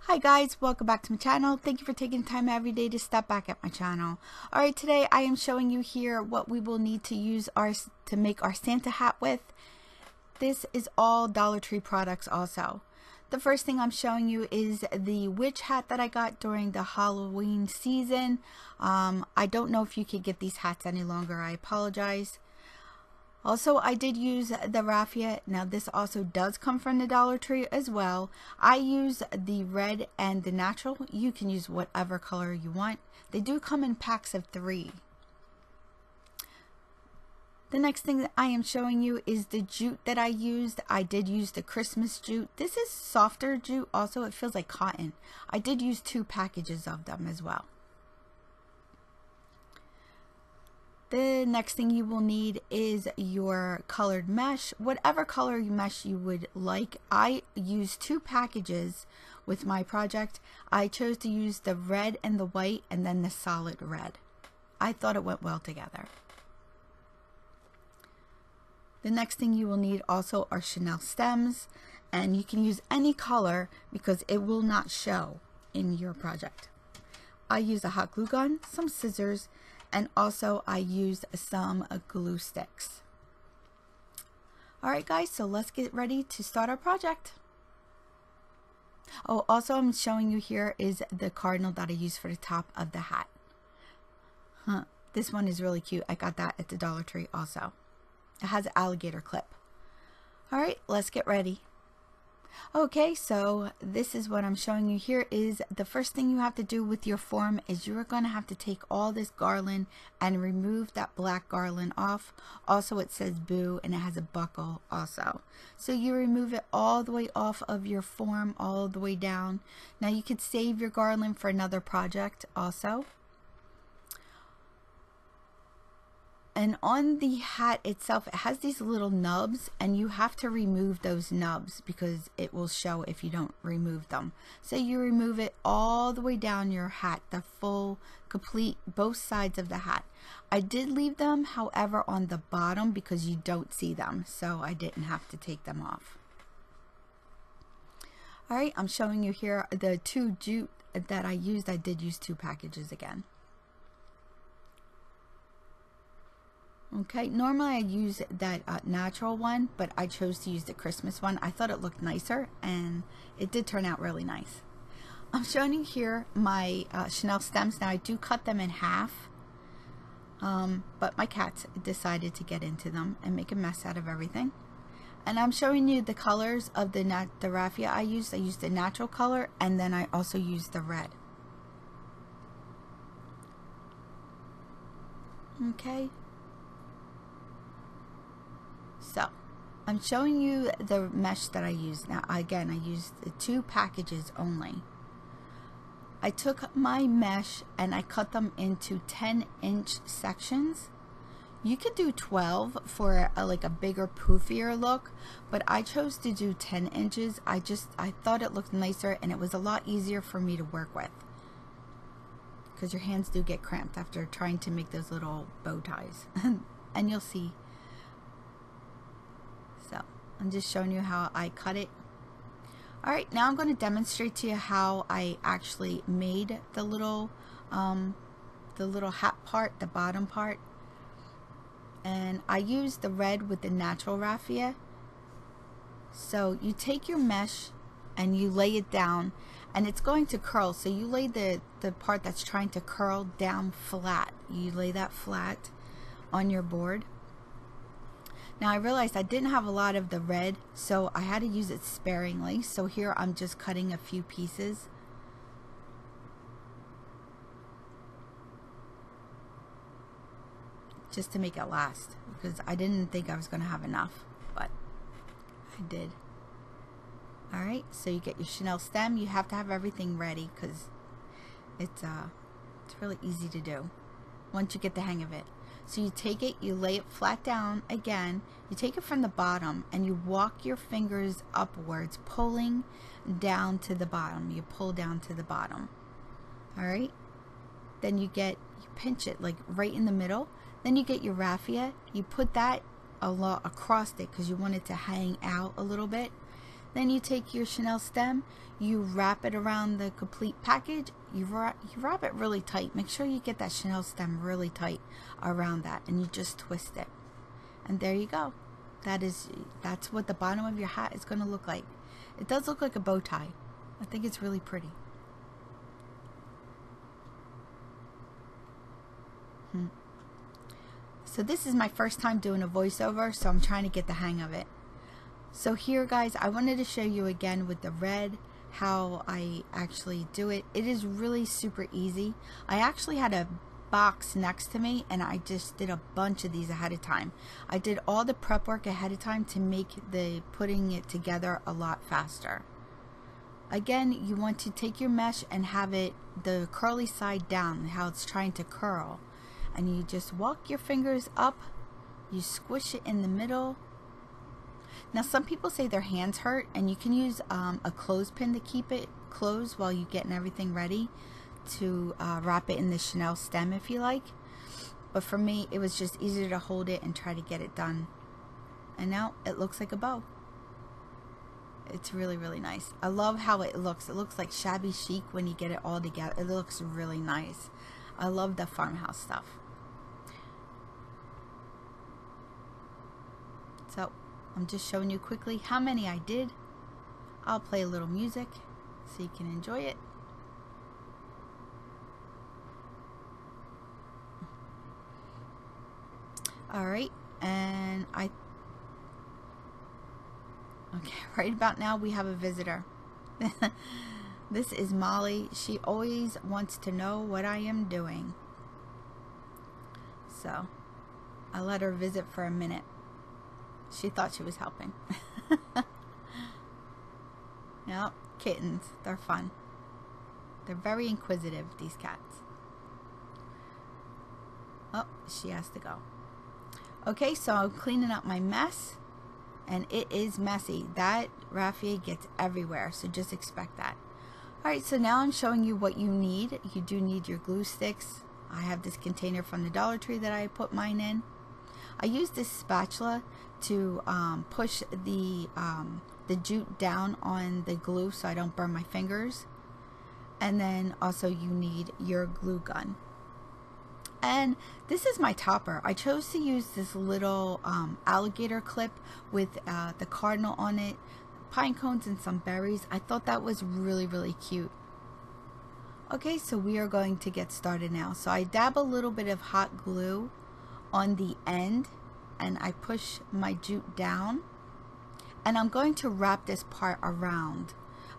Hi guys, welcome back to my channel. Thank you for taking time every day to step back at my channel. Alright, today I am showing you here what we will need to use to make our Santa hat with. This is all Dollar Tree products also. The first thing I'm showing you is the witch hat that I got during the Halloween season. I don't know if you can get these hats any longer. I apologize. Also, I did use the raffia. Now, this also does come from the Dollar Tree as well. I use the red and the natural. You can use whatever color you want. They do come in packs of 3. The next thing that I am showing you is the jute that I used. I did use the Christmas jute. This is softer jute also. It feels like cotton. I did use 2 packages of them as well. The next thing you will need is your colored mesh, whatever color mesh you would like. I used 2 packages with my project. I chose to use the red and the white and then the solid red. I thought it went well together. The next thing you will need also are chenille stems, and you can use any color because it will not show in your project. I use a hot glue gun, some scissors, and also I used some glue sticks. Alright guys, so let's get ready to start our project. Oh, also I'm showing you here is the cardinal that I used for the top of the hat. This one is really cute. I got that at the Dollar Tree also. It has an alligator clip. Alright, let's get ready. Okay, so this is what I'm showing you here. Is the first thing you have to do with your form is you're going to have to take all this garland and remove that black garland off. Also, it says boo and it has a buckle also. So you remove it all the way off of your form, all the way down. Now you could save your garland for another project also. And on the hat itself, it has these little nubs, and you have to remove those nubs because it will show if you don't remove them. So you remove it all the way down your hat, the full, complete, both sides of the hat. I did leave them, however, on the bottom because you don't see them, so I didn't have to take them off. Alright, I'm showing you here the 2 jute that I used. I did use 2 packages again. Okay, normally I use that natural one, but I chose to use the Christmas one. I thought it looked nicer, and it did turn out really nice. I'm showing you here my chenille stems. Now I do cut them in half, but my cats decided to get into them and make a mess out of everything. And I'm showing you the colors of the raffia I used. I used the natural color, and then I also used the red. Okay. So, I'm showing you the mesh that I used. Now, again, I used the 2 packages only. I took my mesh and I cut them into 10-inch sections. You could do 12 for like a bigger, poofier look, but I chose to do 10 inches. I thought it looked nicer and it was a lot easier for me to work with. Because your hands do get cramped after trying to make those little bow ties. And you'll see. So I'm just showing you how I cut it. Alright, now I'm going to demonstrate to you how I actually made the little hat part, the bottom part. And I used the red with the natural raffia. So you take your mesh and you lay it down, and it's going to curl. So you lay the part that's trying to curl down flat. You lay that flat on your board. Now I realized I didn't have a lot of the red, so I had to use it sparingly. So here I'm just cutting a few pieces. Just to make it last, because I didn't think I was going to have enough, but I did. Alright, so you get your chenille stem. You have to have everything ready because it's really easy to do once you get the hang of it. So you take it, you lay it flat down again, you take it from the bottom and you walk your fingers upwards, pulling down to the bottom. You pull down to the bottom. Alright? Then you pinch it like right in the middle. Then you get your raffia, you put that across it because you want it to hang out a little bit. Then you take your chenille stem, you wrap it around the complete package. You wrap it really tight. Make sure you get that chenille stem really tight around that, and you just twist it. And there you go. That's what the bottom of your hat is going to look like. It does look like a bow tie. I think it's really pretty. So this is my first time doing a voiceover, so I'm trying to get the hang of it. So here, guys, I wanted to show you again with the red how I actually do it. It is really super easy. I actually had a box next to me, and I just did a bunch of these ahead of time. I did all the prep work ahead of time to make the putting it together a lot faster. Again, you want to take your mesh and have it the curly side down, how it's trying to curl. And you just walk your fingers up, you squish it in the middle. Now some people say their hands hurt, and you can use a clothespin to keep it closed while you're getting everything ready to wrap it in the chenille stem if you like. But for me, it was just easier to hold it and try to get it done. And now it looks like a bow. It's really, really nice. I love how it looks. It looks like shabby chic when you get it all together. It looks really nice. I love the Farmhouse stuff. So I'm just showing you quickly how many I did. I'll play a little music so you can enjoy it. Alright, and okay, right about now we have a visitor. This is Molly. She always wants to know what I am doing. So I let her visit for a minute. She thought she was helping. Yep, kittens. They're fun. They're very inquisitive, these cats. Oh, she has to go. Okay, so I'm cleaning up my mess. And it is messy. That raffia gets everywhere, so just expect that. Alright, so now I'm showing you what you need. You do need your glue sticks. I have this container from the Dollar Tree that I put mine in. I use this spatula to push the jute down on the glue so I don't burn my fingers. And then also you need your glue gun. And this is my topper. I chose to use this little alligator clip with the cardinal on it, pine cones and some berries. I thought that was really, really cute. Okay, so we are going to get started now. So I dab a little bit of hot glue on the end and I push my jute down. And I'm going to wrap this part around.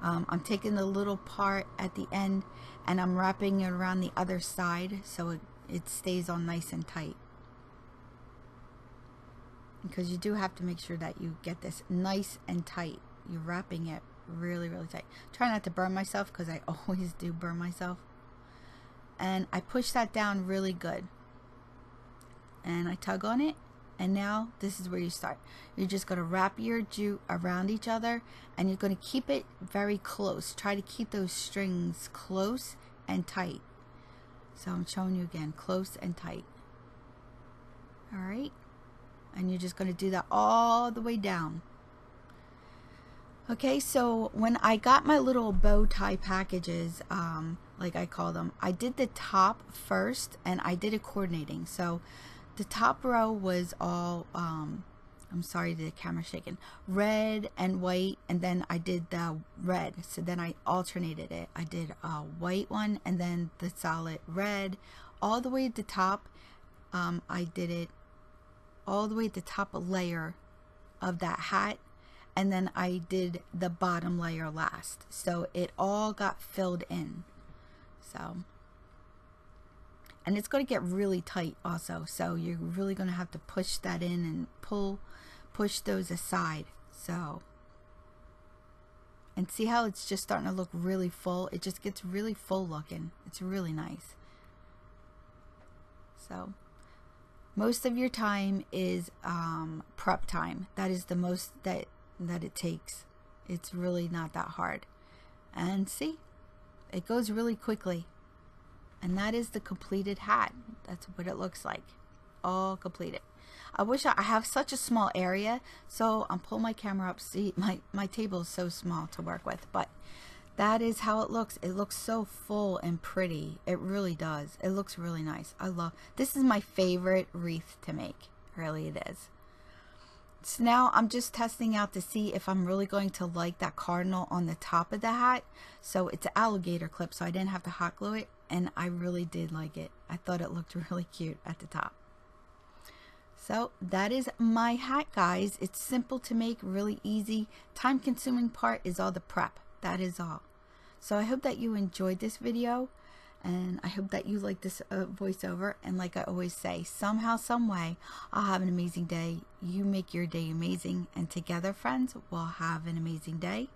I'm taking the little part at the end and I'm wrapping it around the other side so it stays on nice and tight. Because you do have to make sure that you get this nice and tight. You're wrapping it really, really tight. Try not to burn myself because I always do burn myself. And I push that down really good. And I tug on it. And now this is where you start. You're just going to wrap your jute around each other and you're going to keep it very close. Try to keep those strings close and tight. So I'm showing you again, close and tight. Alright. And you're just going to do that all the way down. Okay, so when I got my little bow tie packages, like I call them, I did the top first and I did it coordinating. So the top row was all, I'm sorry, the camera's shaking, red and white, and then I did the red. So then I alternated it. I did a white one and then the solid red all the way at the top. I did it all the way at the top layer of that hat, and then I did the bottom layer last. So it all got filled in. So, and it's going to get really tight also, so you're really going to have to push that in and push those aside. So, and see how it's just starting to look really full? It just gets really full looking. It's really nice. So most of your time is prep time. That is the most that it takes. It's really not that hard. And see, it goes really quickly. And that is the completed hat. That's what it looks like. All completed. I wish I have such a small area, so I'm pulling my camera up. See, my table is so small to work with, but that is how it looks. It looks so full and pretty. It really does. It looks really nice. I love this. Is my favorite wreath to make. Really, it is. So now I'm just testing out to see if I'm really going to like that cardinal on the top of the hat. So it's an alligator clip, so I didn't have to hot glue it, and I really did like it. I thought it looked really cute at the top. So that is my hat, guys. It's simple to make, really easy. Time consuming part is all the prep. That is all. So I hope that you enjoyed this video, and I hope that you like this voiceover. And like I always say, somehow, some way, I'll have an amazing day. You make your day amazing, and together, friends, we'll have an amazing day.